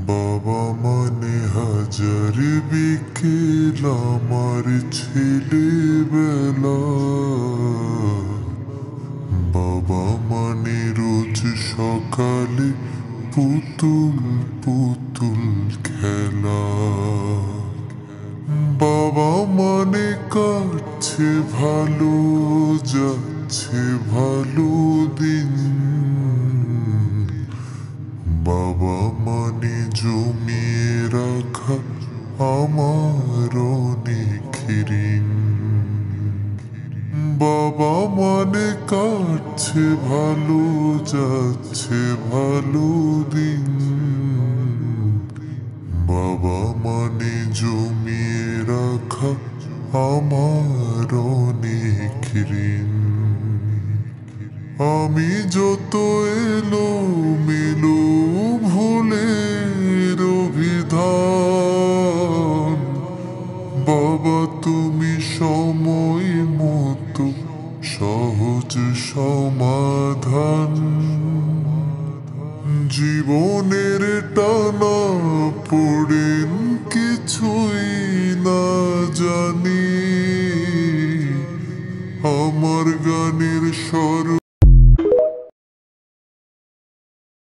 বাবা মানে হাজার বিকেল আমার ছেলেবেলা। বাবা মানে রোজ সকালে পুতুল পুতুল খেলা। বাবা মানে কাটছে ভালো, যাচ্ছে ভালো দিন। বাবা মানে জমিয়ে রাখা আমার অনেক ঋণ। বাবা মানে কাটছে ভালো, যাচ্ছে ভালো দিন। বাবা মানে জমিয়ে রাখা আমার অনেক ঋণ। আমি যত এলো মেলো ভুলের অভিধান, বাবা তুমি সময় মতো সহজ সমাধান। জীবনের টানা পড়েন কিছুই না জানি, আমার